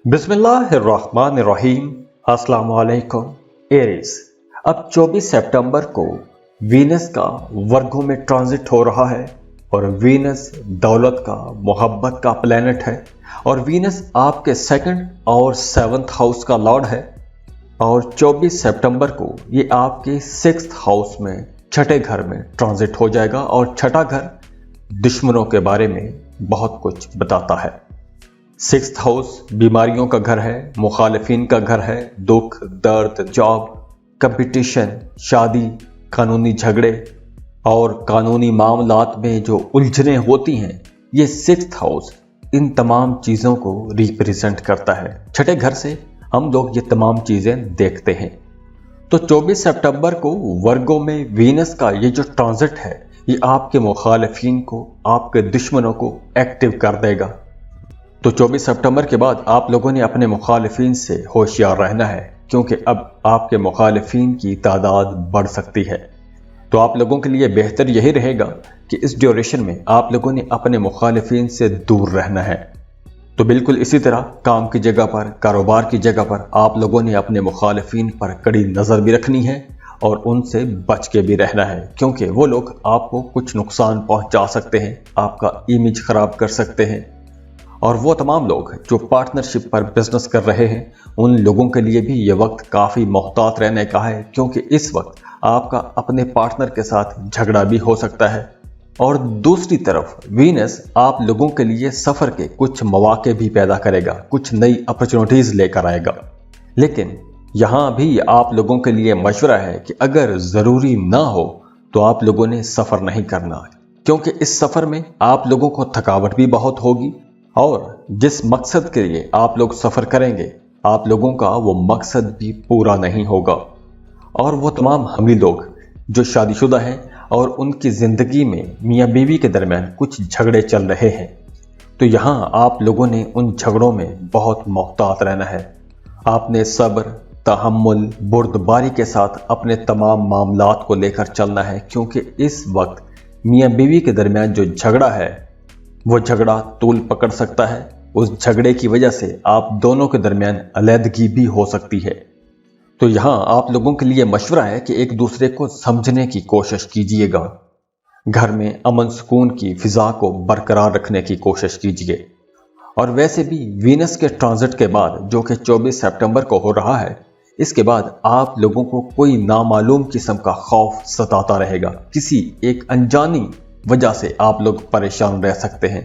बिस्मिल्लाहिर्रहमानिर्रहीम। अस्सलाम वालेकुम। एरीज, अब 24 सितंबर को वीनस का वर्गों में ट्रांजिट हो रहा है और वीनस दौलत का, मोहब्बत का प्लेनेट है और वीनस आपके सेकंड और सेवंथ हाउस का लॉर्ड है और 24 सितंबर को ये आपके सिक्स्थ हाउस में, छठे घर में ट्रांजिट हो जाएगा और छठा घर दुश्मनों के बारे में बहुत कुछ बताता है। सिक्स्थ हाउस बीमारियों का घर है, मुखालिफिन का घर है, दुख, दर्द, जॉब, कंपटीशन, शादी, कानूनी झगड़े और कानूनी मामलात में जो उलझनें होती हैं, ये सिक्स्थ हाउस इन तमाम चीज़ों को रिप्रेजेंट करता है। छठे घर से हम लोग ये तमाम चीज़ें देखते हैं। तो 24 सितंबर को वर्गों में वीनस का ये जो ट्रांजिट है, ये आपके मुखालिफिन को, आपके दुश्मनों को एक्टिव कर देगा। तो 24 सितंबर के बाद आप लोगों ने अपने मुखालिफिन से होशियार रहना है, क्योंकि अब आपके मुखालिफिन की तादाद बढ़ सकती है। तो आप लोगों के लिए बेहतर यही रहेगा कि इस ड्यूरेशन में आप लोगों ने अपने मुखालिफिन से दूर रहना है। तो बिल्कुल इसी तरह काम की जगह पर, कारोबार की जगह पर आप लोगों ने अपने मुखालिफिन पर कड़ी नज़र भी रखनी है और उनसे बच के भी रहना है, क्योंकि वो लोग आपको कुछ नुकसान पहुंचा सकते हैं, आपका इमेज खराब कर सकते हैं। और वो तमाम लोग जो पार्टनरशिप पर बिजनेस कर रहे हैं, उन लोगों के लिए भी ये वक्त काफ़ी मोहतात रहने का है, क्योंकि इस वक्त आपका अपने पार्टनर के साथ झगड़ा भी हो सकता है। और दूसरी तरफ वीनस आप लोगों के लिए सफ़र के कुछ मौके भी पैदा करेगा, कुछ नई अपॉर्चुनिटीज़ लेकर आएगा। लेकिन यहाँ भी आप लोगों के लिए मशवरा है कि अगर ज़रूरी ना हो तो आप लोगों ने सफ़र नहीं करना, क्योंकि इस सफ़र में आप लोगों को थकावट भी बहुत होगी और जिस मकसद के लिए आप लोग सफ़र करेंगे, आप लोगों का वो मकसद भी पूरा नहीं होगा। और वो तमाम हमली लोग जो शादीशुदा हैं और उनकी ज़िंदगी में मियाँ बीवी के दरमियान कुछ झगड़े चल रहे हैं, तो यहाँ आप लोगों ने उन झगड़ों में बहुत मोहतात रहना है। आपने सब्र, तहम्मुल, बुर्दबारी के साथ अपने तमाम मामलात को लेकर चलना है, क्योंकि इस वक्त मियाँ बीवी के दरमियान जो झगड़ा है, वो झगड़ा तूल पकड़ सकता है। उस झगड़े की वजह से आप दोनों के दरमियान अलहदगी भी हो सकती है। तो यहाँ आप लोगों के लिए मशवरा है कि एक दूसरे को समझने की कोशिश कीजिएगा। घर में अमन सुकून की फिजा को बरकरार रखने की कोशिश कीजिए। और वैसे भी वीनस के ट्रांजिट के बाद, जो कि 24 सितंबर को हो रहा है, इसके बाद आप लोगों को कोई नामालूम किस्म का खौफ सताता रहेगा। किसी एक अनजानी वजह से आप लोग परेशान रह सकते हैं।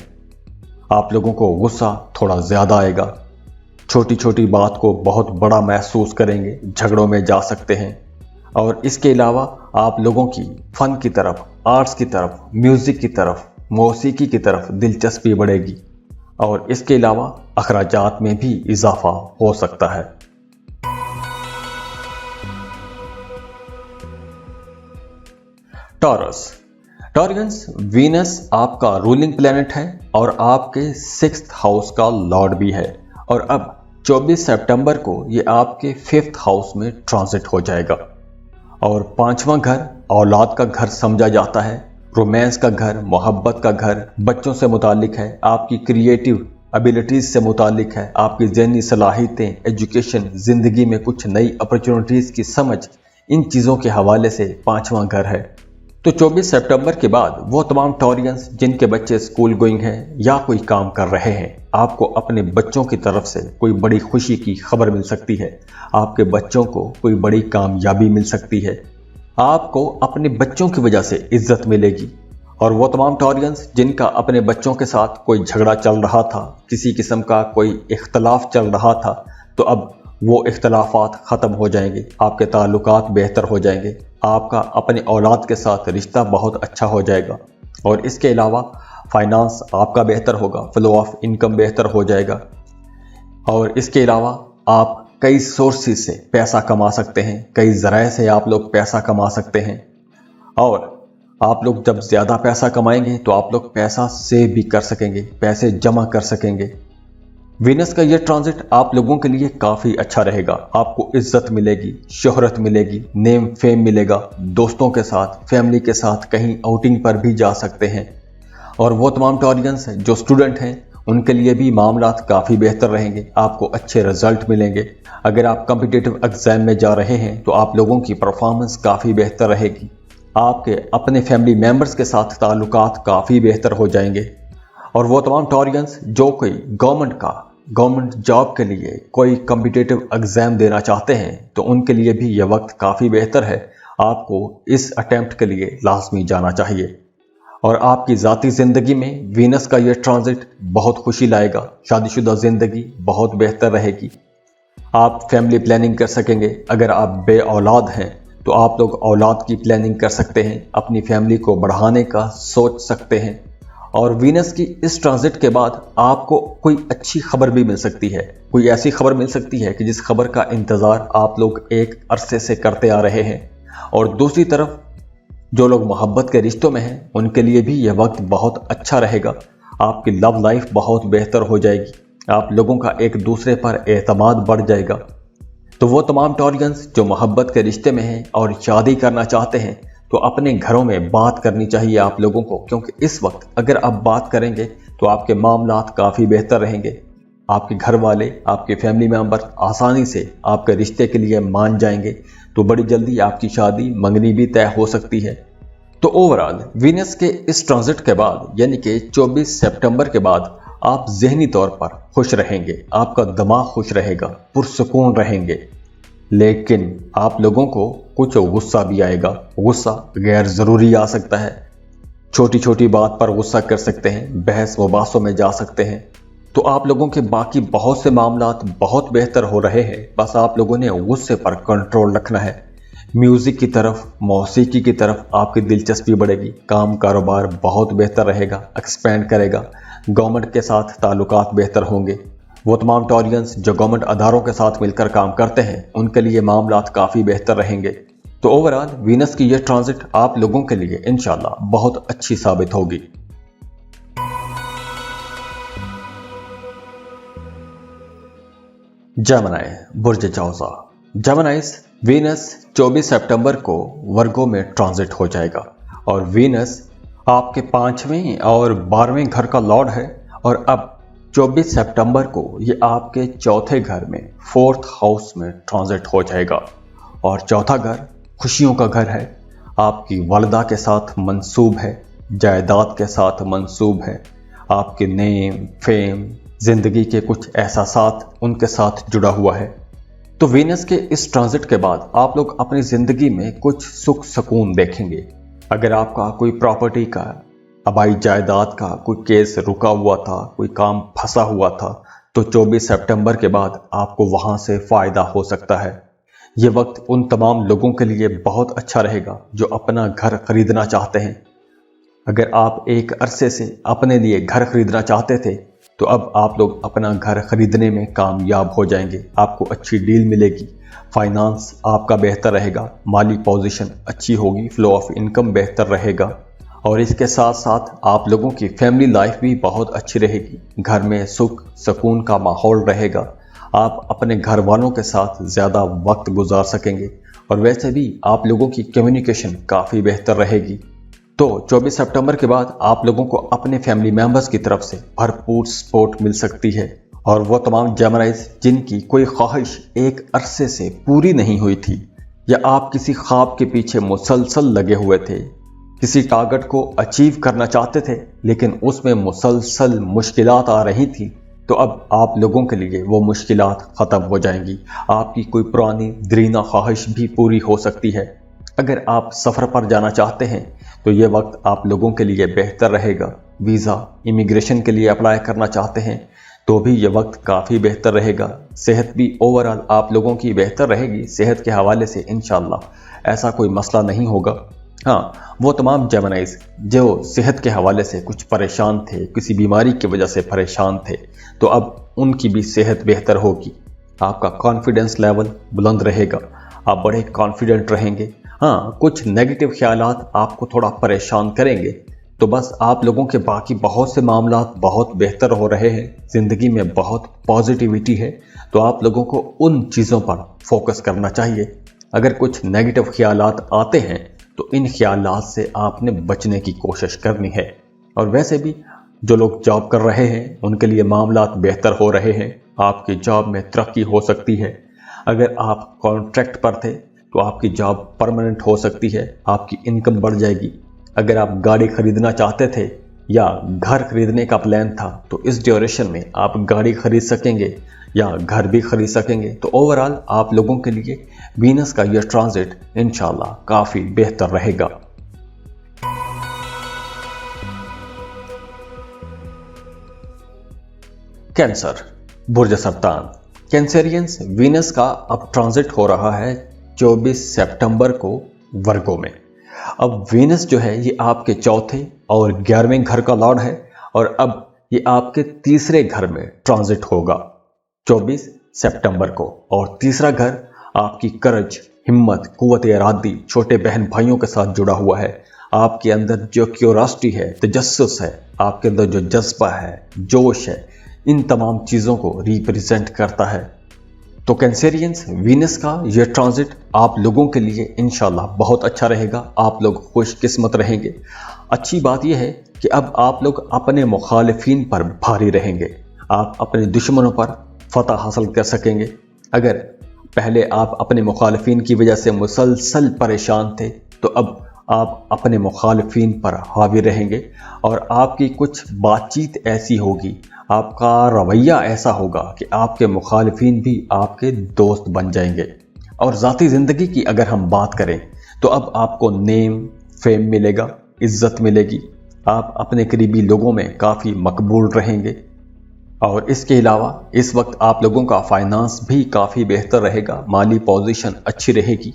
आप लोगों को गुस्सा थोड़ा ज़्यादा आएगा, छोटी छोटी बात को बहुत बड़ा महसूस करेंगे, झगड़ों में जा सकते हैं। और इसके अलावा आप लोगों की फ़न की तरफ, आर्ट्स की तरफ, म्यूज़िक की तरफ, मौसीकी की तरफ दिलचस्पी बढ़ेगी और इसके अलावा अखराजात में भी इजाफा हो सकता है। टॉरियंस, वीनस आपका रूलिंग प्लैनेट है और आपके सिक्स्थ हाउस का लॉर्ड भी है और अब 24 सितंबर को ये आपके फिफ्थ हाउस में ट्रांजिट हो जाएगा। और पांचवा घर औलाद का घर समझा जाता है, रोमांस का घर, मोहब्बत का घर, बच्चों से मुतालिक है, आपकी क्रिएटिव एबिलिटीज़ से मुतालिक है, आपकी ज़हनी सलाहियतें, एजुकेशन, ज़िंदगी में कुछ नई अपॉर्चुनिटीज़ की समझ, इन चीज़ों के हवाले से पांचवा घर है। तो 24 सितंबर के बाद वो तमाम टॉरियंस जिनके बच्चे स्कूल गोइंग हैं या कोई काम कर रहे हैं, आपको अपने बच्चों की तरफ से कोई बड़ी खुशी की खबर मिल सकती है। आपके बच्चों को कोई बड़ी कामयाबी मिल सकती है। आपको अपने बच्चों की वजह से इज्जत मिलेगी। और वो तमाम टॉरियंस जिनका अपने बच्चों के साथ कोई झगड़ा चल रहा था, किसी किस्म का कोई इख्तलाफ चल रहा था, तो अब वो इख्तलाफात ख़त्म हो जाएंगे, आपके ताल्लुकात बेहतर हो जाएंगे, आपका अपने औलाद के साथ रिश्ता बहुत अच्छा हो जाएगा। और इसके अलावा फाइनेंस आपका बेहतर होगा, फ्लो ऑफ इनकम बेहतर हो जाएगा। और इसके अलावा आप कई सोर्सेज से पैसा कमा सकते हैं, कई ज़राए से आप लोग पैसा कमा सकते हैं। और आप लोग जब ज़्यादा पैसा कमाएंगे तो आप लोग पैसा सेव भी कर सकेंगे, पैसे जमा कर सकेंगे। वीनस का ये ट्रांजिट आप लोगों के लिए काफ़ी अच्छा रहेगा। आपको इज्जत मिलेगी, शोहरत मिलेगी, नेम फेम मिलेगा, दोस्तों के साथ, फैमिली के साथ कहीं आउटिंग पर भी जा सकते हैं। और वो तमाम टॉरियंस जो स्टूडेंट हैं उन के लिए भी मामलात काफ़ी बेहतर रहेंगे, आपको अच्छे रिजल्ट मिलेंगे। अगर आप कम्पिटिटिव एग्ज़ाम में जा रहे हैं तो आप लोगों की परफॉर्मेंस काफ़ी बेहतर रहेगी। आपके अपने फैमिली मेम्बर्स के साथ ताल्लुकात काफ़ी बेहतर हो जाएंगे। और वो तमाम टॉरियंस जो कोई गवर्नमेंट जॉब के लिए कोई कम्पिटिटिव एग्ज़ाम देना चाहते हैं तो उनके लिए भी यह वक्त काफ़ी बेहतर है। आपको इस अटेम्प्ट के लिए लाजमी जाना चाहिए। और आपकी ज़ाती ज़िंदगी में वीनस का यह ट्रांजिट बहुत खुशी लाएगा। शादीशुदा ज़िंदगी बहुत बेहतर रहेगी। आप फैमिली प्लानिंग कर सकेंगे। अगर आप बे औलाद हैं तो आप लोग औलाद की प्लानिंग कर सकते हैं, अपनी फैमिली को बढ़ाने का सोच सकते हैं। और वीनस की इस ट्रांजिट के बाद आपको कोई अच्छी खबर भी मिल सकती है। कोई ऐसी खबर मिल सकती है कि जिस खबर का इंतज़ार आप लोग एक अरसे से करते आ रहे हैं। और दूसरी तरफ जो लोग मोहब्बत के रिश्तों में हैं उनके लिए भी यह वक्त बहुत अच्छा रहेगा। आपकी लव लाइफ बहुत बेहतर हो जाएगी। आप लोगों का एक दूसरे पर एतमाद बढ़ जाएगा। तो वो तमाम टॉरियंस जो मोहब्बत के रिश्ते में हैं और शादी करना चाहते हैं तो अपने घरों में बात करनी चाहिए आप लोगों को, क्योंकि इस वक्त अगर आप बात करेंगे तो आपके मामलात काफ़ी बेहतर रहेंगे। आपके घर वाले, आपके फैमिली मेम्बर आसानी से आपके रिश्ते के लिए मान जाएंगे। तो बड़ी जल्दी आपकी शादी मंगनी भी तय हो सकती है। तो ओवरऑल वीनस के इस ट्रांजिट के बाद यानी कि 24 सितंबर के बाद आप ज़हनी तौर पर खुश रहेंगे, आपका दिमाग खुश रहेगा, पुरसुकून रहेंगे। लेकिन आप लोगों को कुछ गुस्सा भी आएगा। गुस्सा गैर ज़रूरी आ सकता है। छोटी छोटी बात पर गुस्सा कर सकते हैं, बहस मुबासों में जा सकते हैं। तो आप लोगों के बाकी बहुत से मामलात बहुत बेहतर हो रहे हैं। बस आप लोगों ने गुस्से पर कंट्रोल रखना है। म्यूज़िक की तरफ, मौसीकी की तरफ आपकी दिलचस्पी बढ़ेगी। काम कारोबार बहुत बेहतर रहेगा, एक्सपेंड करेगा। गवर्नमेंट के साथ ताल्लुकात बेहतर होंगे। वो तमाम टॉरियंस जो गवर्नमेंट अदारों के साथ मिलकर काम करते हैं उनके लिए मामलात काफ़ी बेहतर रहेंगे। तो ओवरऑल वीनस की यह ट्रांजिट आप लोगों के लिए इंशाल्लाह बहुत अच्छी साबित होगी। जेमिनी बुर्ज जौज़ा। जेमिनीज वीनस 24 सितंबर को वर्गो में ट्रांजिट हो जाएगा। और वीनस आपके 5वें और 12वें घर का लॉर्ड है। और अब 24 सितंबर को ये आपके चौथे घर में 4th हाउस में ट्रांजिट हो जाएगा। और चौथा घर खुशियों का घर है। आपकी वालिदा के साथ मंसूब है, जायदाद के साथ मंसूब है। आपके नेम, फेम, ज़िंदगी के कुछ एहसासात उनके साथ जुड़ा हुआ है। तो वीनस के इस ट्रांजिट के बाद आप लोग अपनी ज़िंदगी में कुछ सुख सुकून देखेंगे। अगर आपका कोई प्रॉपर्टी का, आबाई जायदाद का कोई केस रुका हुआ था, कोई काम फंसा हुआ था, तो 24 सितंबर के बाद आपको वहाँ से फ़ायदा हो सकता है। ये वक्त उन तमाम लोगों के लिए बहुत अच्छा रहेगा जो अपना घर खरीदना चाहते हैं। अगर आप एक अरसे से अपने लिए घर खरीदना चाहते थे तो अब आप लोग अपना घर खरीदने में कामयाब हो जाएंगे। आपको अच्छी डील मिलेगी। फाइनेंस आपका बेहतर रहेगा, माली पोजीशन अच्छी होगी, फ्लो ऑफ इनकम बेहतर रहेगा। और इसके साथ साथ आप लोगों की फैमिली लाइफ भी बहुत अच्छी रहेगी। घर में सुख सुकून का माहौल रहेगा। आप अपने घर वालों के साथ ज़्यादा वक्त गुजार सकेंगे। और वैसे भी आप लोगों की कम्युनिकेशन काफ़ी बेहतर रहेगी। तो 24 सितंबर के बाद आप लोगों को अपने फैमिली मेम्बर्स की तरफ से भरपूर सपोर्ट मिल सकती है। और वो तमाम जेमिनीज जिनकी कोई ख्वाहिश एक अरसे से पूरी नहीं हुई थी, या आप किसी ख्वाब के पीछे मुसलसल लगे हुए थे, किसी टारगेट को अचीव करना चाहते थे लेकिन उसमें मुसलसल मुश्किलात आ रही थी, तो अब आप लोगों के लिए वो मुश्किलात ख़त्म हो जाएंगी। आपकी कोई पुरानी दरीना ख्वाहिश भी पूरी हो सकती है। अगर आप सफ़र पर जाना चाहते हैं तो ये वक्त आप लोगों के लिए बेहतर रहेगा। वीज़ा, इमिग्रेशन के लिए अप्लाई करना चाहते हैं तो भी ये वक्त काफ़ी बेहतर रहेगा। सेहत भी ओवरऑल आप लोगों की बेहतर रहेगी। सेहत के हवाले से इंशाल्लाह ऐसा कोई मसला नहीं होगा। हाँ, वो तमाम जेमिनीज जो सेहत के हवाले से कुछ परेशान थे, किसी बीमारी की वजह से परेशान थे, तो अब उनकी भी सेहत बेहतर होगी। आपका कॉन्फिडेंस लेवल बुलंद रहेगा। आप बड़े कॉन्फिडेंट रहेंगे। हाँ, कुछ नेगेटिव ख्यालात आपको थोड़ा परेशान करेंगे, तो बस आप लोगों के बाकी बहुत से मामलात बहुत बेहतर हो रहे हैं। ज़िंदगी में बहुत पॉजिटिविटी है, तो आप लोगों को उन चीज़ों पर फोकस करना चाहिए। अगर कुछ नेगेटिव ख्यालात आते हैं तो इन ख्यालात से आपने बचने की कोशिश करनी है। और वैसे भी जो लोग जॉब कर रहे हैं उनके लिए मामलात बेहतर हो रहे हैं, आपकी जॉब में तरक्की हो सकती है। अगर आप कॉन्ट्रैक्ट पर थे तो आपकी जॉब परमानेंट हो सकती है, आपकी इनकम बढ़ जाएगी। अगर आप गाड़ी खरीदना चाहते थे या घर खरीदने का प्लान था तो इस ड्यूरेशन में आप गाड़ी खरीद सकेंगे या घर भी खरीद सकेंगे। तो ओवरऑल आप लोगों के लिए वीनस का यह ट्रांजिट इंशाल्लाह काफ़ी बेहतर रहेगा। कैंसर, बुर्ज सरतान। कैंसेरियंस, वीनस का अब ट्रांजिट हो रहा है 24 सितंबर को वर्गो में। अब वीनस जो है ये आपके चौथे और 11वें घर का लॉर्ड है और अब ये आपके तीसरे घर में ट्रांजिट होगा 24 सितंबर को। और तीसरा घर आपकी करज, हिम्मत, कुव्वत इरादी, छोटे बहन भाइयों के साथ जुड़ा हुआ है। आपके अंदर जो क्यूरियोसिटी है, तजस्सुस है, आपके अंदर जो जज्बा है, जोश है, इन तमाम चीज़ों को रिप्रेजेंट करता है। तो कैंसेरियंस, वीनस का यह ट्रांजिट आप लोगों के लिए इंशाल्लाह बहुत अच्छा रहेगा। आप लोग खुशकिस्मत रहेंगे। अच्छी बात यह है कि अब आप लोग अपने मुखालिफिन पर भारी रहेंगे, आप अपने दुश्मनों पर फतह हासिल कर सकेंगे। अगर पहले आप अपने मुखालिफिन की वजह से मुसलसल परेशान थे तो अब आप अपने मुखालिफिन पर हावी रहेंगे और आपकी कुछ बातचीत ऐसी होगी, आपका रवैया ऐसा होगा कि आपके मुखालिफिन भी आपके दोस्त बन जाएंगे। और ज़ाती ज़िंदगी की अगर हम बात करें तो अब आपको नेम, फेम मिलेगा, इज़्ज़त मिलेगी, आप अपने करीबी लोगों में काफ़ी मकबूल रहेंगे। और इसके अलावा इस वक्त आप लोगों का फाइनेंस भी काफ़ी बेहतर रहेगा, माली पोजीशन अच्छी रहेगी।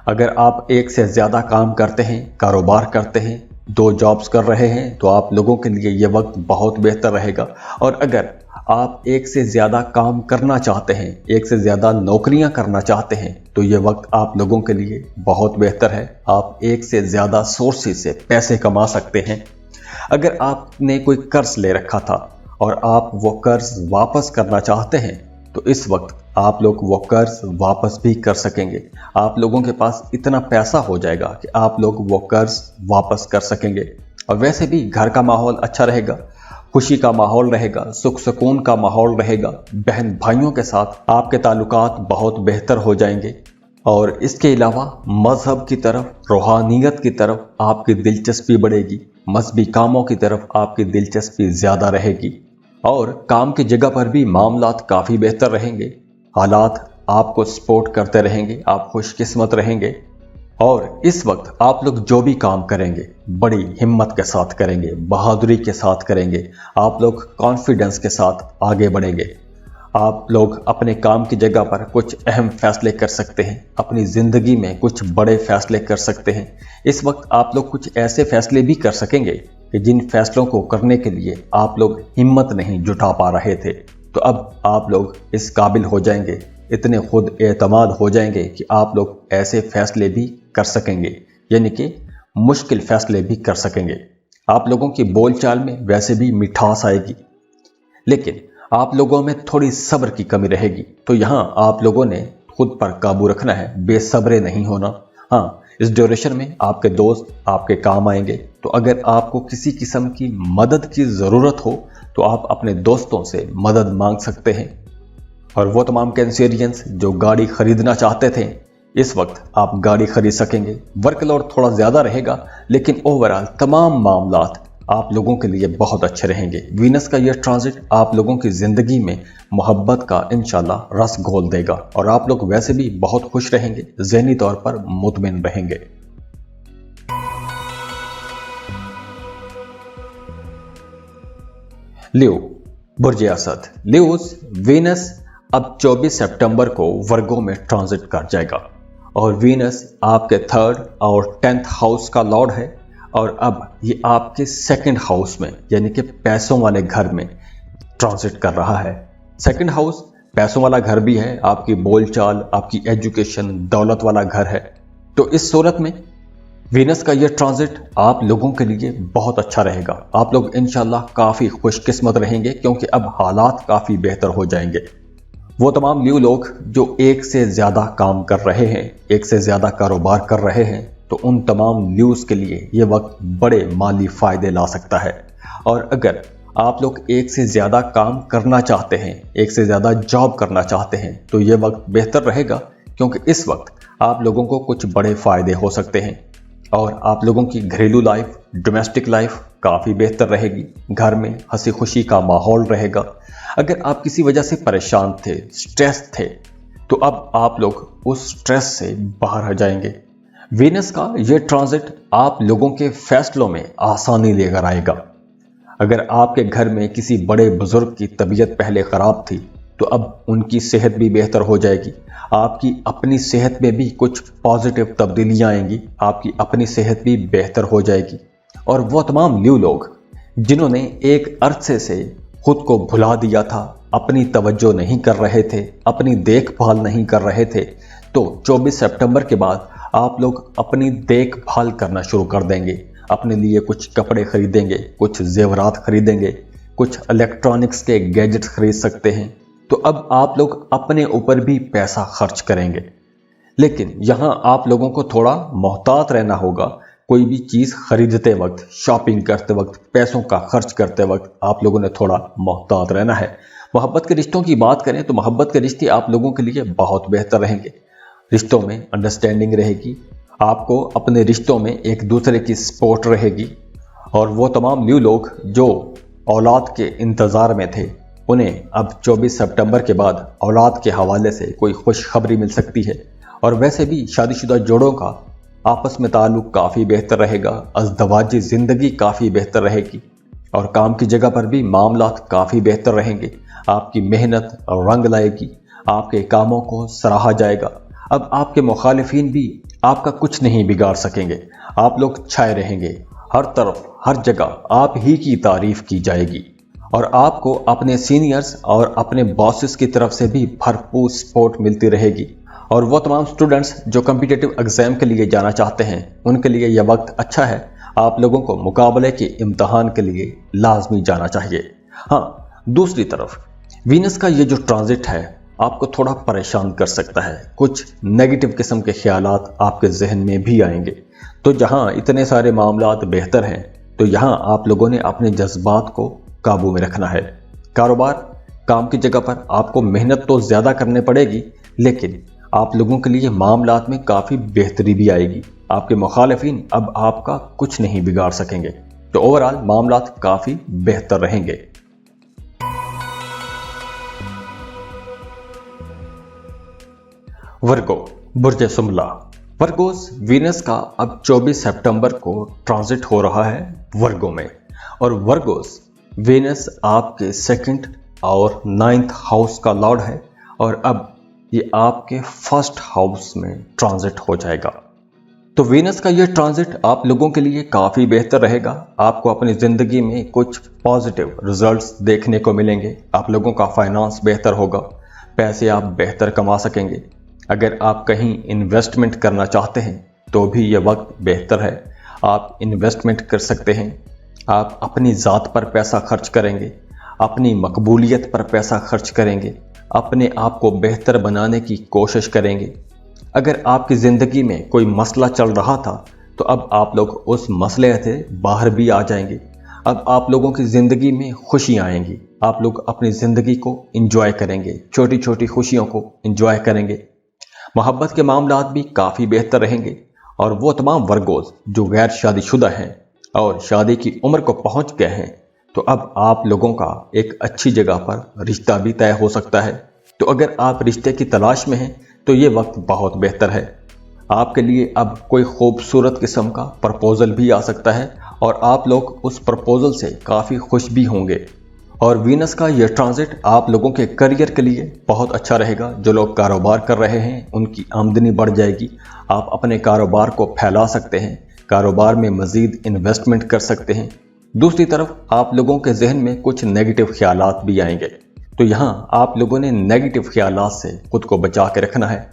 अगर आप एक से ज़्यादा काम करते हैं, कारोबार करते हैं, 2 जॉब्स कर रहे हैं तो आप लोगों के लिए ये वक्त बहुत बेहतर रहेगा। और अगर आप एक से ज़्यादा काम करना चाहते हैं, एक से ज़्यादा नौकरियां करना चाहते हैं तो ये वक्त आप लोगों के लिए बहुत बेहतर है। आप एक से ज़्यादा सोर्सेज से पैसे कमा सकते हैं। अगर आपने कोई कर्ज ले रखा था और आप वो कर्ज वापस करना चाहते हैं तो इस वक्त आप लोग वो कर्ज वापस भी कर सकेंगे। आप लोगों के पास इतना पैसा हो जाएगा कि आप लोग वो कर्ज वापस कर सकेंगे। और वैसे भी घर का माहौल अच्छा रहेगा, खुशी का माहौल रहेगा, सुख सुकून का माहौल रहेगा। बहन भाइयों के साथ आपके ताल्लुकात बहुत बेहतर हो जाएंगे। और इसके अलावा मजहब की तरफ, रूहानियत की तरफ आपकी दिलचस्पी बढ़ेगी, मजहबी कामों की तरफ आपकी दिलचस्पी ज़्यादा रहेगी। और काम की जगह पर भी मामलात काफ़ी बेहतर रहेंगे, हालात आपको सपोर्ट करते रहेंगे, आप खुशकिस्मत रहेंगे। और इस वक्त आप लोग जो भी काम करेंगे बड़ी हिम्मत के साथ करेंगे, बहादुरी के साथ करेंगे, आप लोग कॉन्फिडेंस के साथ आगे बढ़ेंगे। आप लोग अपने काम की जगह पर कुछ अहम फैसले कर सकते हैं, अपनी ज़िंदगी में कुछ बड़े फैसले कर सकते हैं। इस वक्त आप लोग कुछ ऐसे फैसले भी कर सकेंगे कि जिन फैसलों को करने के लिए आप लोग हिम्मत नहीं जुटा पा रहे थे। तो अब आप लोग इस काबिल हो जाएंगे, इतने खुद एतमाद हो जाएंगे कि आप लोग ऐसे फैसले भी कर सकेंगे, यानी कि मुश्किल फैसले भी कर सकेंगे। आप लोगों की बोलचाल में वैसे भी मिठास आएगी, लेकिन आप लोगों में थोड़ी सब्र की कमी रहेगी। तो यहाँ आप लोगों ने खुद पर काबू रखना है, बेसब्रे नहीं होना। हाँ, इस ड्यूरेशन में आपके दोस्त आपके काम आएंगे। तो अगर आपको किसी किस्म की मदद की ज़रूरत हो तो आप अपने दोस्तों से मदद मांग सकते हैं। और वो तमाम कैंसेरियंस जो गाड़ी खरीदना चाहते थे, इस वक्त आप गाड़ी खरीद सकेंगे। वर्कलोड थोड़ा ज़्यादा रहेगा, लेकिन ओवरऑल तमाम मामलात आप लोगों के लिए बहुत अच्छे रहेंगे। वीनस का यह ट्रांजिट आप लोगों की ज़िंदगी में मोहब्बत का इंशाल्लाह रस घोल देगा और आप लोग वैसे भी बहुत खुश रहेंगे, ज़हनी तौर पर मुतमिन रहेंगे। लियो, बुर्ज असद। लियोस, वीनस अब 24 सितंबर को वर्गो में ट्रांजिट कर जाएगा और वीनस आपके 3rd और 10th हाउस का लॉर्ड है और अब ये आपके 2nd हाउस में यानी कि पैसों वाले घर में ट्रांजिट कर रहा है। 2nd हाउस पैसों वाला घर भी है, आपकी बोलचाल, आपकी एजुकेशन, दौलत वाला घर है। तो इस सूरत में वीनस का यह ट्रांजिट आप लोगों के लिए बहुत अच्छा रहेगा। आप लोग इंशाल्लाह काफ़ी खुशकिस्मत रहेंगे क्योंकि अब हालात काफ़ी बेहतर हो जाएंगे। वो तमाम लियो लोग जो एक से ज़्यादा काम कर रहे हैं, एक से ज़्यादा कारोबार कर रहे हैं, तो उन तमाम लियोस के लिए ये वक्त बड़े माली फ़ायदे ला सकता है। और अगर आप लोग एक से ज़्यादा काम करना चाहते हैं, एक से ज़्यादा जॉब करना चाहते हैं, तो ये वक्त बेहतर रहेगा, क्योंकि इस वक्त आप लोगों को कुछ बड़े फ़ायदे हो सकते हैं और आप लोगों की घरेलू लाइफ, डोमेस्टिक लाइफ काफ़ी बेहतर रहेगी। घर में हंसी खुशी का माहौल रहेगा। अगर आप किसी वजह से परेशान थे, स्ट्रेस थे, तो अब आप लोग उस स्ट्रेस से बाहर आ जाएंगे। वीनस का ये ट्रांजिट आप लोगों के फैसलों में आसानी लेकर आएगा। अगर आपके घर में किसी बड़े बुजुर्ग की तबीयत पहले ख़राब थी, तो अब उनकी सेहत भी बेहतर हो जाएगी। आपकी अपनी सेहत में भी कुछ पॉजिटिव तब्दीलियां आएंगी, आपकी अपनी सेहत भी बेहतर हो जाएगी। और वो तमाम न्यू लोग जिन्होंने एक अरसे से खुद को भुला दिया था, अपनी तवज्जो नहीं कर रहे थे, अपनी देखभाल नहीं कर रहे थे, तो 24 सितंबर के बाद आप लोग अपनी देखभाल करना शुरू कर देंगे। अपने लिए कुछ कपड़े खरीदेंगे, कुछ जेवरात खरीदेंगे, कुछ इलेक्ट्रॉनिक्स के गैजेट्स खरीद सकते हैं। तो अब आप लोग अपने ऊपर भी पैसा खर्च करेंगे। लेकिन यहाँ आप लोगों को थोड़ा मोहतात रहना होगा। कोई भी चीज़ खरीदते वक्त, शॉपिंग करते वक्त, पैसों का खर्च करते वक्त आप लोगों ने थोड़ा मोहतात रहना है। मोहब्बत के रिश्तों की बात करें तो मोहब्बत के रिश्ते आप लोगों के लिए बहुत बेहतर रहेंगे। रिश्तों में अंडरस्टैंडिंग रहेगी, आपको अपने रिश्तों में एक दूसरे की सपोर्ट रहेगी। और वो तमाम न्यू लोग जो औलाद के इंतज़ार में थे, उन्हें अब 24 सितंबर के बाद औलाद के हवाले से कोई खुशखबरी मिल सकती है। और वैसे भी शादीशुदा जोड़ों का आपस में ताल्लुक काफ़ी बेहतर रहेगा, अज़दवाजी ज़िंदगी काफ़ी बेहतर रहेगी और काम की जगह पर भी मामलात काफ़ी बेहतर रहेंगे। आपकी मेहनत रंग लाएगी, आपके कामों को सराहा जाएगा। अब आपके मुखालिफिन भी आपका कुछ नहीं बिगाड़ सकेंगे। आप लोग छाए रहेंगे, हर तरफ हर जगह आप ही की तारीफ की जाएगी और आपको अपने सीनियर्स और अपने बॉसेस की तरफ से भी भरपूर सपोर्ट मिलती रहेगी। और वो तमाम स्टूडेंट्स जो कॉम्पिटिटिव एग्ज़ाम के लिए जाना चाहते हैं, उनके लिए यह वक्त अच्छा है। आप लोगों को मुकाबले के इम्तहान के लिए लाजमी जाना चाहिए। हाँ, दूसरी तरफ वीनस का ये जो ट्रांजिट है आपको थोड़ा परेशान कर सकता है। कुछ नेगेटिव किस्म के ख्यालात आपके जहन में भी आएंगे। तो जहाँ इतने सारे मामलात बेहतर हैं, तो यहाँ आप लोगों ने अपने जज्बात को काबू में रखना है। कारोबार, काम की जगह पर आपको मेहनत तो ज़्यादा करनी पड़ेगी, लेकिन आप लोगों के लिए मामलात में काफ़ी बेहतरी भी आएगी। आपके मुखालिफिन अब आपका कुछ नहीं बिगाड़ सकेंगे। तो ओवरऑल मामलात काफ़ी बेहतर रहेंगे। वर्गो, बुर्ज सुमला। वर्गोस, वीनस का अब 24 सितंबर को ट्रांजिट हो रहा है वर्गो में। और वर्गोस, वीनस आपके 2nd और 9th हाउस का लॉर्ड है और अब ये आपके 1st हाउस में ट्रांजिट हो जाएगा। तो वीनस का ये ट्रांजिट आप लोगों के लिए काफ़ी बेहतर रहेगा। आपको अपनी ज़िंदगी में कुछ पॉजिटिव रिजल्ट्स देखने को मिलेंगे। आप लोगों का फाइनेंस बेहतर होगा, पैसे आप बेहतर कमा सकेंगे। अगर आप कहीं इन्वेस्टमेंट करना चाहते हैं तो भी ये वक्त बेहतर है। आप इन्वेस्टमेंट कर सकते हैं। आप अपनी ज़ात पर पैसा खर्च करेंगे, अपनी मकबूलियत पर पैसा खर्च करेंगे, अपने आप को बेहतर बनाने की कोशिश करेंगे। अगर आपकी ज़िंदगी में कोई मसला चल रहा था तो अब आप लोग उस मसले से बाहर भी आ जाएंगे। अब आप लोगों की ज़िंदगी में खुशियाँ आएंगी। आप लोग अपनी ज़िंदगी को एंजॉय करेंगे, छोटी छोटी खुशियों को एंजॉय करेंगे। मोहब्बत के मामलात भी काफ़ी बेहतर रहेंगे। और वो तमाम वर्गोस जो गैर शादीशुदा हैं और शादी की उम्र को पहुंच गए हैं, तो अब आप लोगों का एक अच्छी जगह पर रिश्ता भी तय हो सकता है। तो अगर आप रिश्ते की तलाश में हैं तो ये वक्त बहुत बेहतर है। आपके लिए अब कोई खूबसूरत किस्म का प्रपोज़ल भी आ सकता है और आप लोग उस प्रपोज़ल से काफ़ी खुश भी होंगे। और वीनस का यह ट्रांजिट आप लोगों के करियर के लिए बहुत अच्छा रहेगा। जो लोग कारोबार कर रहे हैं उनकी आमदनी बढ़ जाएगी। आप अपने कारोबार को फैला सकते हैं, कारोबार में मज़ीद इन्वेस्टमेंट कर सकते हैं। दूसरी तरफ आप लोगों के जहन में कुछ नेगेटिव ख्यालात भी आएंगे, तो यहाँ आप लोगों ने नेगेटिव ख्यालात से खुद को बचा के रखना है।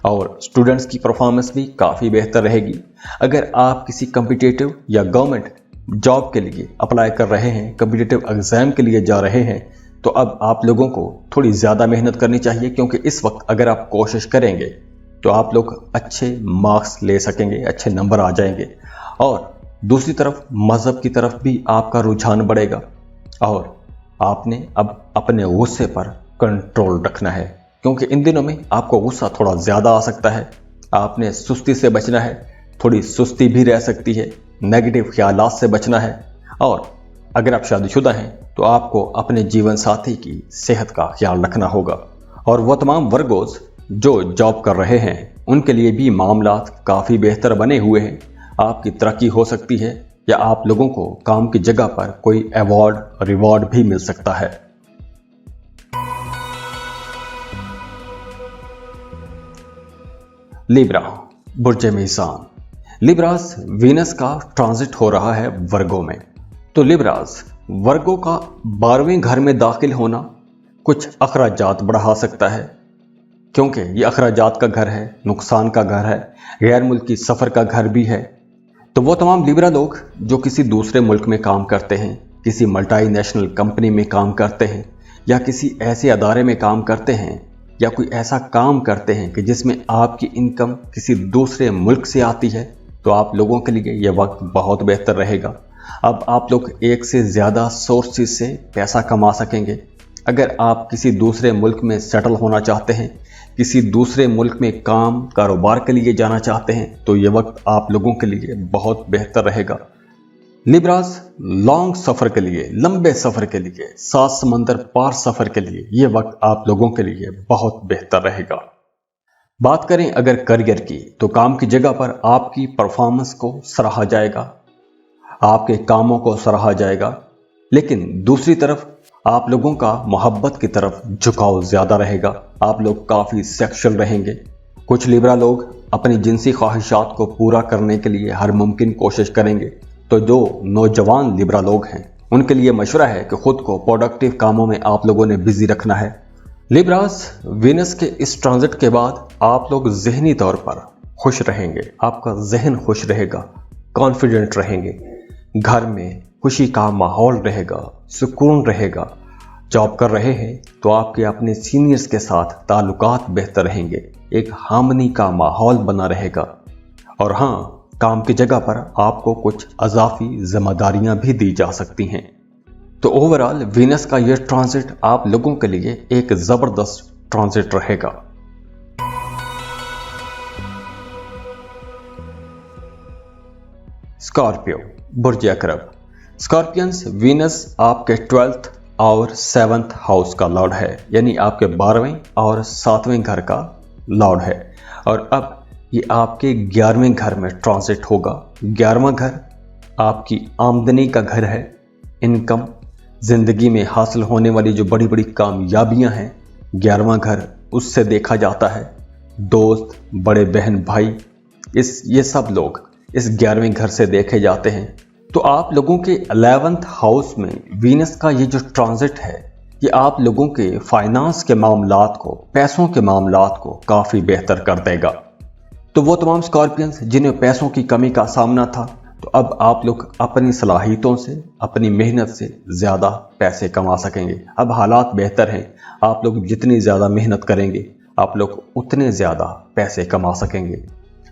और स्टूडेंट्स की परफॉर्मेंस भी काफ़ी बेहतर रहेगी। अगर आप किसी कॉम्पिटिटिव या गवर्नमेंट जॉब के लिए अप्लाई कर रहे हैं, कॉम्पिटिटिव एग्ज़ाम के लिए जा रहे हैं, तो अब आप लोगों को थोड़ी ज़्यादा मेहनत करनी चाहिए, क्योंकि इस वक्त अगर आप कोशिश करेंगे तो आप लोग अच्छे मार्क्स ले सकेंगे, अच्छे नंबर आ जाएंगे। और दूसरी तरफ मज़हब की तरफ भी आपका रुझान बढ़ेगा। और आपने अब अपने गुस्से पर कंट्रोल रखना है, क्योंकि इन दिनों में आपको गुस्सा थोड़ा ज़्यादा आ सकता है। आपने सुस्ती से बचना है, थोड़ी सुस्ती भी रह सकती है, नेगेटिव ख्यालात से बचना है। और अगर आप शादीशुदा हैं तो आपको अपने जीवन साथी की सेहत का ख्याल रखना होगा। और वो तमाम वर्गोस जो जॉब कर रहे हैं उनके लिए भी मामलात काफ़ी बेहतर बने हुए हैं। आपकी तरक्की हो सकती है या आप लोगों को काम की जगह पर कोई अवार्ड रिवॉर्ड भी मिल सकता है। लिब्रा, बुर्ज मीज़ान। लिब्रास, वीनस का ट्रांजिट हो रहा है वर्गों में। तो लिब्रास, वर्गों का 12वें घर में दाखिल होना कुछ अखराजात बढ़ा सकता है, क्योंकि ये अखराजात का घर है, नुकसान का घर है, गैर मुल्की सफ़र का घर भी है। तो वो तमाम लिब्रा लोग जो किसी दूसरे मुल्क में काम करते हैं, किसी मल्टीनेशनल कंपनी में काम करते हैं, या किसी ऐसे अदारे में काम करते हैं, या कोई ऐसा काम करते हैं कि जिसमें आपकी इनकम किसी दूसरे मुल्क से आती है, तो आप लोगों के लिए यह वक्त बहुत बेहतर रहेगा। अब आप लोग एक से ज़्यादा सोर्सेज से पैसा कमा सकेंगे। अगर आप किसी दूसरे मुल्क में सेटल होना चाहते हैं, किसी दूसरे मुल्क में काम कारोबार के लिए जाना चाहते हैं, तो ये वक्त आप लोगों के लिए बहुत बेहतर रहेगा। लिब्रास, लॉन्ग सफ़र के लिए, लंबे सफ़र के लिए, 7 समंदर पार सफ़र के लिए ये वक्त आप लोगों के लिए बहुत बेहतर रहेगा। बात करें अगर करियर की, तो काम की जगह पर आपकी परफॉर्मेंस को सराहा जाएगा, आपके कामों को सराहा जाएगा। लेकिन दूसरी तरफ आप लोगों का मोहब्बत की तरफ झुकाव ज़्यादा रहेगा। आप लोग काफ़ी सेक्सुअल रहेंगे। कुछ लिब्रा लोग अपनी जिनसी ख्वाहिशात को पूरा करने के लिए हर मुमकिन कोशिश करेंगे। तो जो नौजवान लिब्रा लोग हैं उनके लिए मशवरा है कि खुद को प्रोडक्टिव कामों में आप लोगों ने बिजी रखना है। लिब्रास, वीनस के इस ट्रांजिट के बाद आप लोग ज़हनी तौर पर खुश रहेंगे, आपका जहन खुश रहेगा, कॉन्फिडेंट रहेंगे, घर में खुशी का माहौल रहेगा, सुकून रहेगा। जॉब कर रहे हैं तो आपके अपने सीनियर्स के साथ ताल्लुकात बेहतर रहेंगे, एक हार्मनी का माहौल बना रहेगा। और हाँ, काम की जगह पर आपको कुछ अजाफी जिम्मेदारियां भी दी जा सकती हैं। तो ओवरऑल वीनस का यह ट्रांजिट आप लोगों के लिए एक ज़बरदस्त ट्रांजिट रहेगा। स्कॉर्पियो, बुर्ज अकरब। स्कॉर्पियंस, वीनस आपके 12th और 7th हाउस का लॉर्ड है, यानी आपके 12वें और 7वें घर का लॉर्ड है। और अब ये आपके 11वें घर में ट्रांजिट होगा। 11वां घर आपकी आमदनी का घर है, इनकम, ज़िंदगी में हासिल होने वाली जो बड़ी बड़ी कामयाबियां हैं, 11वां घर उससे देखा जाता है। दोस्त, बड़े बहन भाई, ये सब लोग इस 11वें घर से देखे जाते हैं। तो आप लोगों के 11th हाउस में वीनस का ये जो ट्रांजिट है, ये आप लोगों के फाइनेंस के मामलात को, पैसों के मामलात को काफ़ी बेहतर कर देगा। तो वो तमाम स्कॉर्पियंस जिन्हें पैसों की कमी का सामना था, तो अब आप लोग अपनी सलाहियतों से, अपनी मेहनत से ज़्यादा पैसे कमा सकेंगे। अब हालात बेहतर हैं, आप लोग जितनी ज़्यादा मेहनत करेंगे आप लोग उतने ज़्यादा पैसे कमा सकेंगे।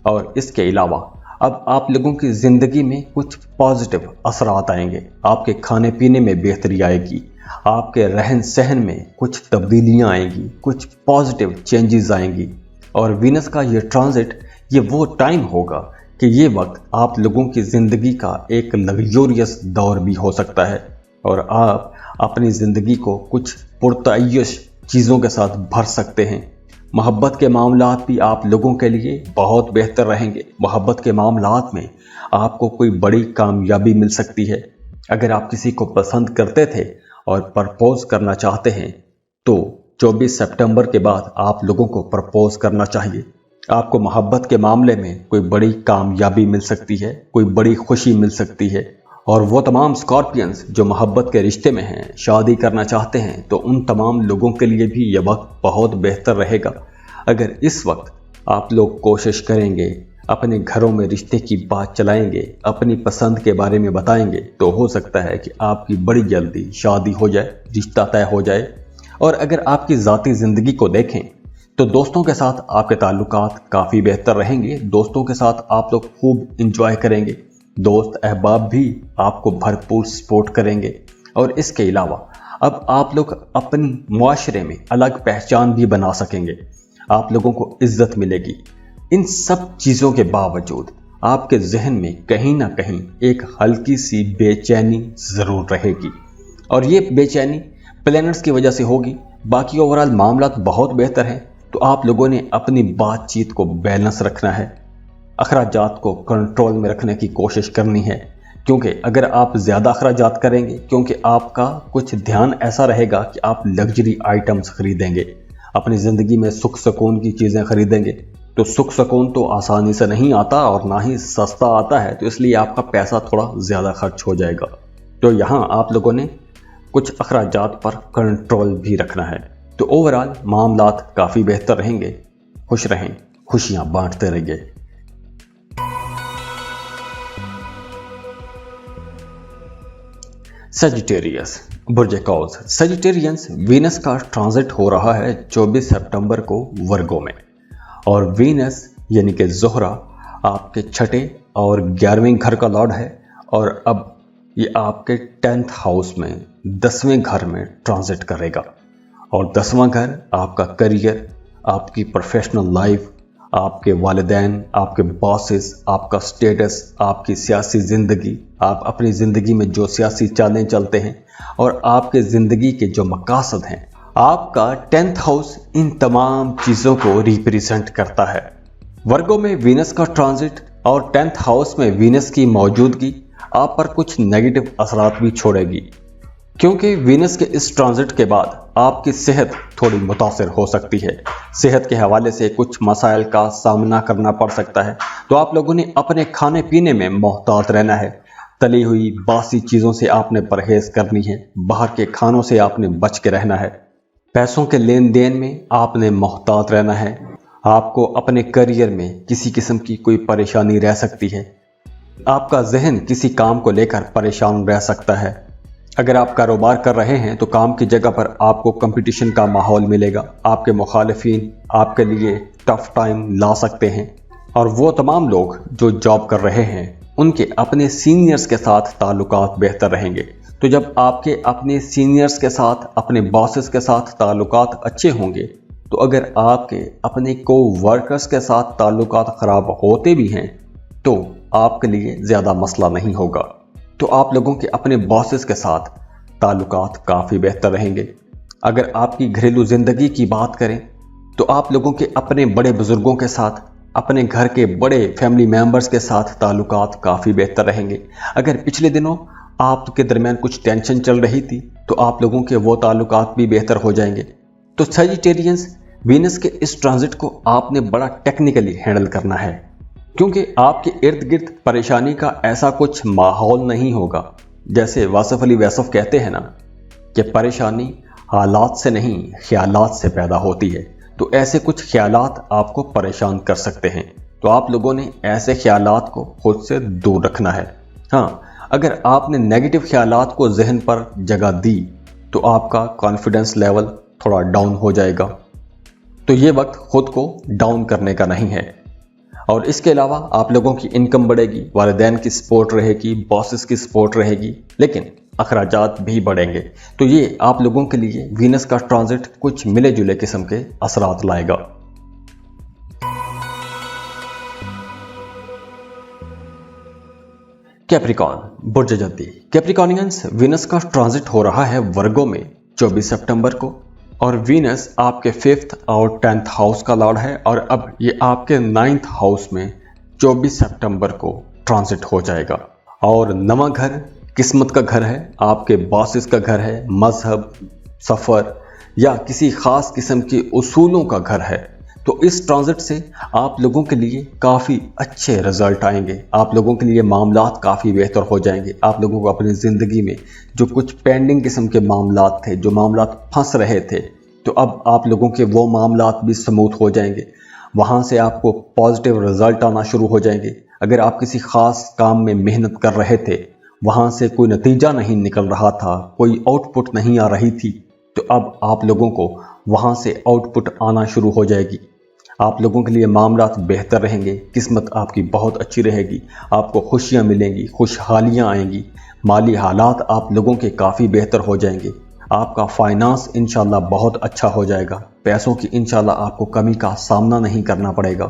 और इसके अलावा अब आप लोगों की ज़िंदगी में कुछ पॉजिटिव असरात आएंगे। आपके खाने पीने में बेहतरी आएगी, आपके रहन सहन में कुछ तब्दीलियां आएंगी, कुछ पॉजिटिव चेंजेस आएंगी। और वीनस का ये ट्रांजिट, ये वो टाइम होगा कि ये वक्त आप लोगों की ज़िंदगी का एक लग्जूरियस दौर भी हो सकता है और आप अपनी ज़िंदगी को कुछ पुरतयश चीज़ों के साथ भर सकते हैं। मोहब्बत के मामलात भी आप लोगों के लिए बहुत बेहतर रहेंगे। मोहब्बत के मामलात में आपको कोई बड़ी कामयाबी मिल सकती है। अगर आप किसी को पसंद करते थे और प्रपोज करना चाहते हैं, तो 24 सितंबर के बाद आप लोगों को प्रपोज करना चाहिए। आपको मोहब्बत के मामले में कोई बड़ी कामयाबी मिल सकती है, कोई बड़ी खुशी मिल सकती है। और वो तमाम स्कॉर्पियंस जो मोहब्बत के रिश्ते में हैं, शादी करना चाहते हैं, तो उन तमाम लोगों के लिए भी यह वक्त बहुत बेहतर रहेगा। अगर इस वक्त आप लोग कोशिश करेंगे, अपने घरों में रिश्ते की बात चलाएंगे, अपनी पसंद के बारे में बताएंगे, तो हो सकता है कि आपकी बड़ी जल्दी शादी हो जाए, रिश्ता तय हो जाए। और अगर आपकी ज़ाती ज़िंदगी को देखें तो दोस्तों के साथ आपके ताल्लुकात काफ़ी बेहतर रहेंगे। दोस्तों के साथ आप लोग खूब इंजॉय करेंगे, दोस्त अहबाब भी आपको भरपूर सपोर्ट करेंगे। اور اس کے علاوہ اب آپ لوگ اپنی معاشرے میں الگ پہچان بھی بنا سکیں گے، آپ لوگوں کو عزت ملے گی۔ ان سب چیزوں کے باوجود آپ کے ذہن میں کہیں نہ کہیں ایک ہلکی سی بے چینی ضرور رہے گی، اور یہ بے چینی پلینٹس کی وجہ سے ہوگی۔ باقی اوورال معاملات بہت بہتر ہیں، تو آپ لوگوں نے اپنی بات چیت کو بیلنس رکھنا ہے، اخراجات کو کنٹرول میں رکھنے کی کوشش کرنی ہے، کیونکہ اگر آپ زیادہ اخراجات کریں گے، کیونکہ آپ کا کچھ دھیان ایسا رہے گا کہ آپ لگژری آئٹمز خریدیں گے، اپنی زندگی میں سکھ سکون کی چیزیں خریدیں گے، تو سکھ سکون تو آسانی سے نہیں آتا اور نہ ہی سستا آتا ہے، تو اس لیے آپ کا پیسہ تھوڑا زیادہ خرچ ہو جائے گا۔ تو یہاں آپ لوگوں نے کچھ اخراجات پر کنٹرول بھی رکھنا ہے، تو اوورال معاملات کافی بہتر رہیں گے۔ خوش رہیں، خوشیاں بانٹتے رہیے۔ سیجیٹیریس، برج قوس۔ سیجیٹیرینس، وینس کا ٹرانزٹ ہو رہا ہے 24 سپٹمبر کو ورگو میں، اور وینس یعنی کہ زہرہ آپ کے چھٹے اور 11ویں گھر کا لارڈ ہے، اور اب یہ آپ کے 10th ہاؤس میں 10ویں گھر میں ٹرانزٹ کرے گا، اور 10واں گھر آپ کا کریئر، آپ کی پروفیشنل لائف، آپ کے والدین، آپ کے باسز، آپ کا سٹیٹس، آپ کی سیاسی زندگی، آپ اپنی زندگی میں جو سیاسی چالیں چلتے ہیں، اور آپ کے زندگی کے جو مقاصد ہیں، آپ کا 10th ہاؤس ان تمام چیزوں کو ریپریزنٹ کرتا ہے۔ ورگو میں وینس کا ٹرانزٹ اور 10th ہاؤس میں وینس کی موجودگی آپ پر کچھ نیگیٹو اثرات بھی چھوڑے گی، کیونکہ وینس کے اس ٹرانزٹ کے بعد آپ کی صحت تھوڑی متاثر ہو سکتی ہے، صحت کے حوالے سے کچھ مسائل کا سامنا کرنا پڑ سکتا ہے، تو آپ لوگوں نے اپنے کھانے پینے میں محتاط رہنا ہے، تلی ہوئی باسی چیزوں سے آپ نے پرہیز کرنی ہے، باہر کے کھانوں سے آپ نے بچ کے رہنا ہے، پیسوں کے لین دین میں آپ نے محتاط رہنا ہے، آپ کو اپنے کریئر میں کسی قسم کی کوئی پریشانی رہ سکتی ہے، آپ کا ذہن کسی کام کو لے کر پریشان رہ سکتا ہے، اگر آپ کاروبار کر رہے ہیں تو کام کی جگہ پر آپ کو کمپٹیشن کا ماحول ملے گا، آپ کے مخالفین آپ کے لیے ٹف ٹائم لا سکتے ہیں، اور وہ تمام لوگ جو جاب کر رہے ہیں ان کے اپنے سینئرز کے ساتھ تعلقات بہتر رہیں گے، تو جب آپ کے اپنے سینئرز کے ساتھ، اپنے باسز کے ساتھ تعلقات اچھے ہوں گے، تو اگر آپ کے اپنے کو ورکرز کے ساتھ تعلقات خراب ہوتے بھی ہیں تو آپ کے لیے زیادہ مسئلہ نہیں ہوگا، تو آپ لوگوں کے اپنے باسز کے ساتھ تعلقات کافی بہتر رہیں گے۔ اگر آپ کی گھریلو زندگی کی بات کریں تو آپ لوگوں کے اپنے بڑے بزرگوں کے ساتھ، اپنے گھر کے بڑے فیملی ممبرز کے ساتھ تعلقات کافی بہتر رہیں گے۔ اگر پچھلے دنوں آپ کے درمیان کچھ ٹینشن چل رہی تھی تو آپ لوگوں کے وہ تعلقات بھی بہتر ہو جائیں گے۔ تو سیجیٹیرینس، وینس کے اس ٹرانزٹ کو آپ نے بڑا ٹیکنیکلی ہینڈل کرنا ہے، کیونکہ آپ کے ارد گرد پریشانی کا ایسا کچھ ماحول نہیں ہوگا۔ جیسے واصف علی ویصف کہتے ہیں نا کہ پریشانی حالات سے نہیں خیالات سے پیدا ہوتی ہے، تو ایسے کچھ خیالات آپ کو پریشان کر سکتے ہیں، تو آپ لوگوں نے ایسے خیالات کو خود سے دور رکھنا ہے۔ ہاں، اگر آپ نے نیگیٹو خیالات کو ذہن پر جگہ دی تو آپ کا کانفیڈنس لیول تھوڑا ڈاؤن ہو جائے گا، تو یہ وقت خود کو ڈاؤن کرنے کا نہیں ہے۔ اور اس کے علاوہ آپ لوگوں کی انکم بڑھے گی، والدین کی سپورٹ رہے گی، باسز کی سپورٹ رہے گی، لیکن اخراجات بھی بڑھیں گے، تو یہ آپ لوگوں کے لیے وینس کا ٹرانزٹ کچھ ملے جلے قسم کے اثرات لائے گا۔ کیپریکون، برج جدی۔ کیپریکونینس، وینس کا ٹرانزٹ ہو رہا ہے ورگو میں 24 سپٹمبر کو، اور وینس آپ کے 5th اور 10th ہاؤس کا لارڈ ہے، اور اب یہ آپ کے 9th ہاؤس میں 24 سپٹمبر کو ٹرانزٹ ہو جائے گا، اور نواں گھر قسمت کا گھر ہے، آپ کے باسز کا گھر ہے، مذہب، سفر یا کسی خاص قسم کے اصولوں کا گھر ہے، تو اس ٹرانزٹ سے آپ لوگوں کے لیے کافی اچھے رزلٹ آئیں گے، آپ لوگوں کے لیے معاملات کافی بہتر ہو جائیں گے، آپ لوگوں کو اپنی زندگی میں جو کچھ پینڈنگ قسم کے معاملات تھے، جو معاملات پھنس رہے تھے، تو اب آپ لوگوں کے وہ معاملات بھی سموتھ ہو جائیں گے، وہاں سے آپ کو پازیٹیو رزلٹ آنا شروع ہو جائیں گے۔ اگر آپ کسی خاص کام میں محنت کر رہے تھے، وہاں سے کوئی نتیجہ نہیں نکل رہا تھا، کوئی آؤٹ پٹ نہیں آ رہی تھی، تو اب آپ لوگوں کو وہاں سے آؤٹ پٹ آنا شروع ہو جائے گی، آپ لوگوں کے لیے معاملات بہتر رہیں گے، قسمت آپ کی بہت اچھی رہے گی، آپ کو خوشیاں ملیں گی، خوشحالیاں آئیں گی، माली हालात आप लोगों के काफ़ी बेहतर हो जाएंगे। आपका फाइनेंस इंशाल्लाह बहुत अच्छा हो जाएगा। पैसों की इंशाल्लाह आपको कमी का सामना नहीं करना पड़ेगा।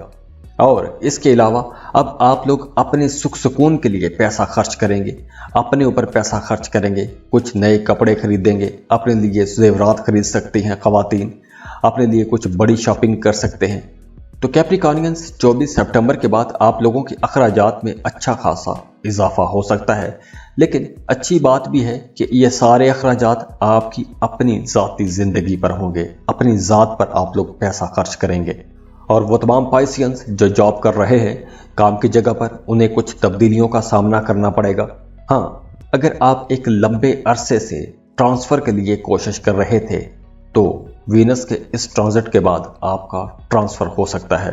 और इसके अलावा अब आप लोग अपने सुख सुकून के लिए पैसा खर्च करेंगे, अपने ऊपर पैसा खर्च करेंगे, कुछ नए कपड़े खरीदेंगे, अपने लिए जेवरात खरीद सकती हैं ख़वातीन, अपने लिए कुछ बड़ी शॉपिंग कर सकते हैं। तो कैप्रिकॉर्नियंस 24 सितंबर के बाद आप लोगों के अखराजात में अच्छा खासा इजाफा हो सकता है, लेकिन अच्छी बात भी है कि ये सारे अखराजात आपकी अपनी ज़ाती ज़िंदगी पर होंगे, अपनी ज़ात पर आप लोग पैसा खर्च करेंगे। और वो तमाम पाइसियंस जो जॉब कर रहे हैं काम की जगह पर, उन्हें कुछ तब्दीलियों का सामना करना पड़ेगा। हाँ, अगर आप एक लंबे अरसे से ट्रांसफ़र के लिए कोशिश कर रहे थे तो वीनस के इस ट्रांजिट के बाद आपका ट्रांसफ़र हो सकता है।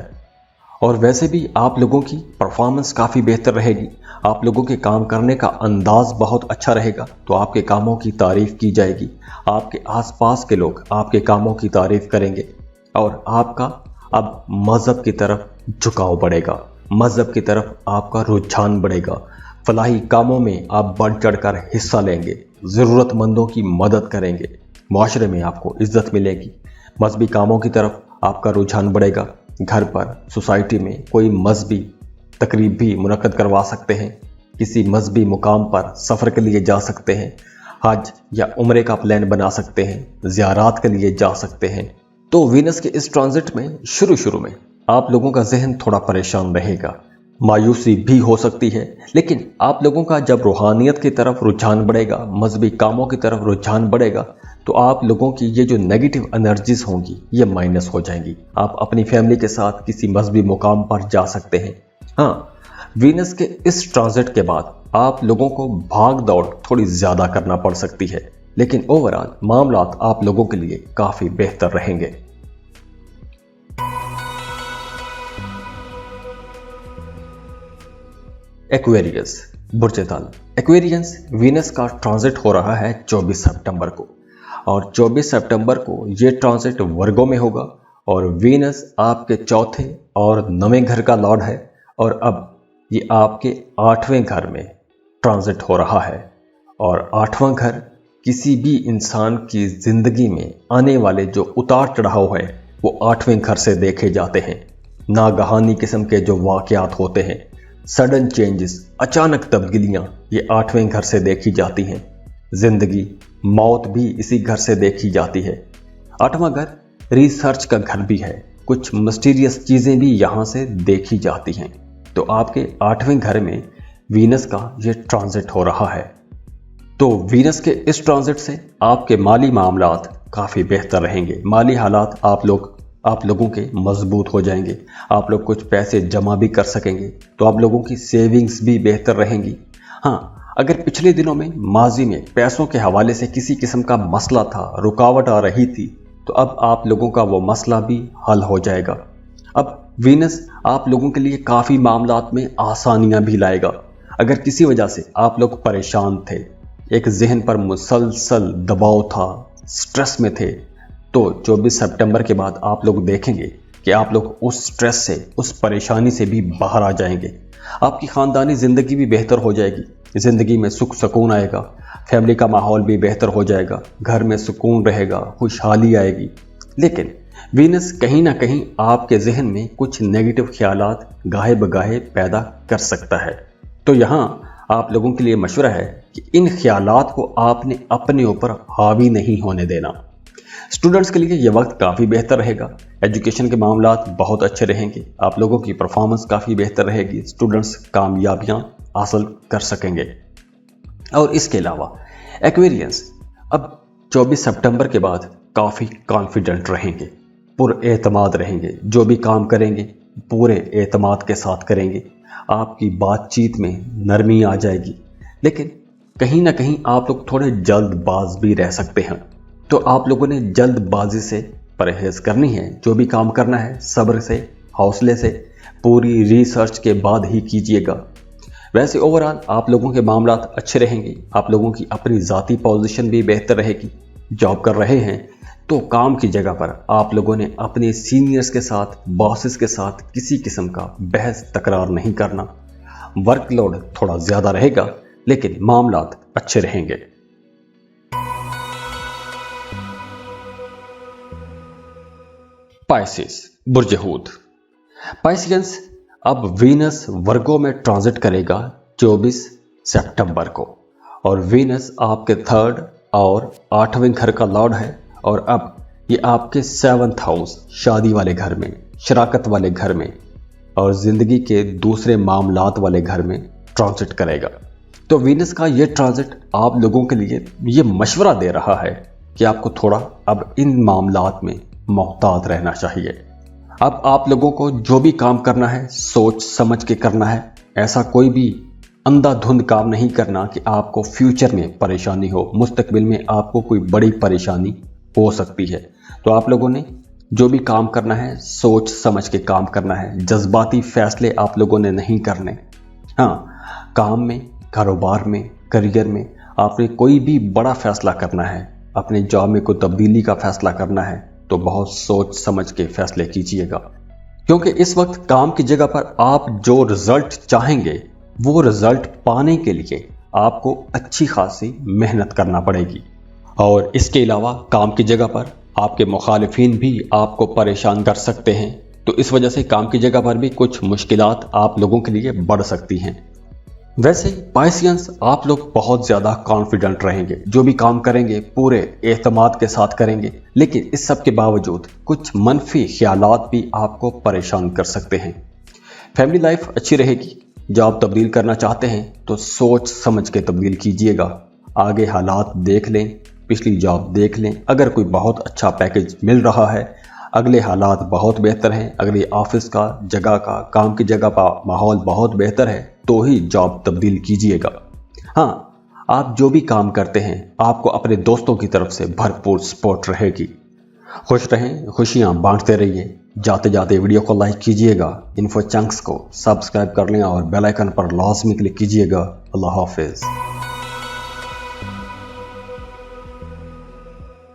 और वैसे भी आप लोगों की परफॉर्मेंस काफ़ी बेहतर रहेगी, आप लोगों के काम करने का अंदाज़ बहुत अच्छा रहेगा, तो आपके कामों की तारीफ़ की जाएगी, आपके आसपास के लोग आपके कामों की तारीफ़ करेंगे और आपका अब मज़हब की तरफ झुकाव बढ़ेगा, मज़हब की तरफ आपका रुझान बढ़ेगा। फलाही कामों में आप बढ़ चढ़कर हिस्सा लेंगे, ज़रूरतमंदों की मदद करेंगे, माशरे में आपको इज्जत मिलेगी, मजहबी कामों की तरफ आपका रुझान बढ़ेगा। घर पर सोसाइटी में कोई मजहबी तकरीब भी मुनक्कद करवा सकते हैं, किसी मजहबी मुकाम पर सफ़र के लिए जा सकते हैं, हज या उम्रे का प्लान बना सकते हैं, ज़ियारात के लिए जा सकते हैं। तो वीनस के इस ट्रांजिट में शुरू में आप लोगों का जहन थोड़ा परेशान रहेगा, मायूसी भी हो सकती है, लेकिन आप लोगों का जब रूहानियत की तरफ रुझान बढ़ेगा, मजहबी कामों की तरफ रुझान बढ़ेगा, तो आप लोगों की ये जो नेगेटिव एनर्जीज होंगी ये माइनस हो जाएंगी। आप अपनी फैमिली के साथ किसी मजहबी मुकाम पर जा सकते हैं। हाँ, वीनस के इस ट्रांजिट के बाद आप लोगों को भाग दौड़ थोड़ी ज़्यादा करना पड़ सकती है, लेकिन ओवरऑल मामलात आप लोगों के लिए काफ़ी बेहतर रहेंगे। एक्वेरियस बुर्ज ताल। एक्वेरियंस वीनस का ट्रांजिट हो रहा है 24 सितंबर को, और 24 सितंबर को ये ट्रांजिट वर्गो में होगा और वीनस आपके चौथे और 9वें घर का लॉर्ड है, और अब ये आपके 8वें घर में ट्रांजिट हो रहा है। और 8वां घर किसी भी इंसान की ज़िंदगी में आने वाले जो उतार चढ़ाव है वो 8वें घर से देखे जाते हैं। नागहानी किस्म के जो वाक़यात होते हैं, सडन चेंजेस, अचानक तब्दीलियाँ, ये 8वें घर से देखी जाती हैं। ज़िंदगी मौत भी इसी घर से देखी जाती है। 8वां घर रिसर्च का घर भी है, कुछ मिस्टीरियस चीज़ें भी यहाँ से देखी जाती हैं। तो आपके 8वें घर में वीनस का ये ट्रांजिट हो रहा है। तो वीनस के इस ट्रांजिट से आपके माली मामलात काफ़ी बेहतर रहेंगे, माली हालात आप लोगों के मजबूत हो जाएंगे, आप लोग कुछ पैसे जमा भी कर सकेंगे, तो आप लोगों की सेविंग्स भी बेहतर रहेंगी। हाँ, अगर पिछले दिनों में माजी में पैसों के हवाले से किसी किस्म का मसला था, रुकावट आ रही थी, तो अब आप लोगों का वो मसला भी हल हो जाएगा। अब वीनस आप लोगों के लिए काफ़ी मामलात में आसानियाँ भी लाएगा। अगर किसी वजह से आप लोग परेशान थे, एक जहन पर मुसलसल दबाव था, स्ट्रेस में थे, तो 24 सितंबर के बाद आप लोग देखेंगे कि आप लोग उस स्ट्रेस से, उस परेशानी से भी बाहर आ जाएंगे। आपकी ख़ानदानी ज़िंदगी भी बेहतर हो जाएगी, ज़िंदगी में सुख सुकून आएगा, फैमिली का माहौल भी बेहतर हो जाएगा, घर में सुकून रहेगा, खुशहाली आएगी। लेकिन वीनस कहीं ना कहीं आपके जहन में कुछ नेगेटिव ख्यालात गाहे बगाहे पैदा कर सकता है। तो यहाँ आप लोगों के लिए मशवरा है कि इन ख्यालात को आपने अपने ऊपर हावी नहीं होने देना। स्टूडेंट्स के लिए ये वक्त काफ़ी बेहतर रहेगा, एजुकेशन के मामलात बहुत अच्छे रहेंगे, आप लोगों की परफॉर्मेंस काफ़ी बेहतर रहेगी, स्टूडेंट्स कामयाबियाँ हासिल कर सकेंगे। और इसके अलावा एक्वेरियंस अब 24 सितंबर के बाद काफ़ी कॉन्फिडेंट रहेंगे, पुरएतमाद रहेंगे, जो भी काम करेंगे पूरे एतमाद के साथ करेंगे, आपकी बातचीत में नरमी आ जाएगी। लेकिन कहीं ना कहीं आप लोग थोड़े जल्दबाज भी रह सकते हैं, तो आप लोगों ने जल्दबाजी से परहेज करनी है। जो भी काम करना है सब्र से, हौसले से, पूरी रिसर्च के बाद ही कीजिएगा। वैसे ओवरऑल आप लोगों के मामलात अच्छे रहेंगे, आप लोगों की अपनी ज़ाती पोजीशन भी बेहतर रहेगी। जॉब कर रहे हैं तो काम की जगह पर आप लोगों ने अपने सीनियर्स के साथ, बॉसेस के साथ किसी किस्म का बहस तकरार नहीं करना। वर्कलोड थोड़ा ज़्यादा रहेगा, लेकिन मामलात अच्छे रहेंगे। पाइसेस बुर्ज हूत। पाइसियंस अब वीनस वर्गो में ट्रांजिट करेगा 24 सितंबर को, और वीनस आपके 3rd और 8वें घर का लॉर्ड है, और अब ये आपके 7th हाउस शादी वाले घर में, शराकत वाले घर में और जिंदगी के दूसरे मामलात वाले घर में ट्रांजिट करेगा। तो वीनस का ये ट्रांजिट आप लोगों के लिए ये मशवरा दे रहा है कि आपको थोड़ा अब इन मामलात में मोहतात रहना चाहिए। अब आप लोगों को जो भी काम करना है सोच समझ के करना है। ऐसा कोई भी अंधाधुंध काम नहीं करना कि आपको फ्यूचर में परेशानी हो, मुस्तकबिल में आपको कोई बड़ी परेशानी हो सकती है। तो आप लोगों ने जो भी काम करना है सोच समझ के काम करना है। जज्बाती फैसले आप लोगों ने नहीं करने। हाँ, काम में, कारोबार में, करियर में आपने कोई भी बड़ा फैसला करना है, अपने जॉब में कोई तब्दीली का फैसला करना है, तो बहुत सोच समझ के फैसले कीजिएगा, क्योंकि इस वक्त काम की जगह पर आप जो रिजल्ट चाहेंगे वो रिजल्ट पाने के लिए आपको अच्छी खासी मेहनत करना पड़ेगी। और इसके अलावा काम की जगह पर आपके मुखालिफिन भी आपको परेशान कर सकते हैं, तो इस वजह से काम की जगह पर भी कुछ मुश्किलात आप लोगों के लिए बढ़ सकती हैं। वैसे पाइसियंस आप लोग बहुत ज़्यादा कॉन्फिडेंट रहेंगे, जो भी काम करेंगे पूरे एतमाद के साथ करेंगे, लेकिन इस सब के बावजूद कुछ मनफी ख्यालात भी आपको परेशान कर सकते हैं। फैमिली लाइफ अच्छी रहेगी। जॉब तब्दील करना चाहते हैं तो सोच समझ के तब्दील कीजिएगा। आगे हालात देख लें, पिछली जॉब देख लें। अगर कोई बहुत अच्छा पैकेज मिल रहा है, अगले हालात बहुत बेहतर हैं, अगले ऑफिस का, जगह का, काम की जगह का माहौल बहुत बेहतर है, तो ही जॉब तब्दील कीजिएगा। हाँ, आप जो भी काम करते हैं आपको अपने दोस्तों की तरफ से भरपूर सपोर्ट रहेगी। खुश रहें, खुशियाँ बांटते रहिए। जाते जाते वीडियो को लाइक कीजिएगा, इन्फो चंक्स को सब्सक्राइब कर लें और बेल आइकन पर लाजमी क्लिक कीजिएगा। अल्लाह हाफिज़।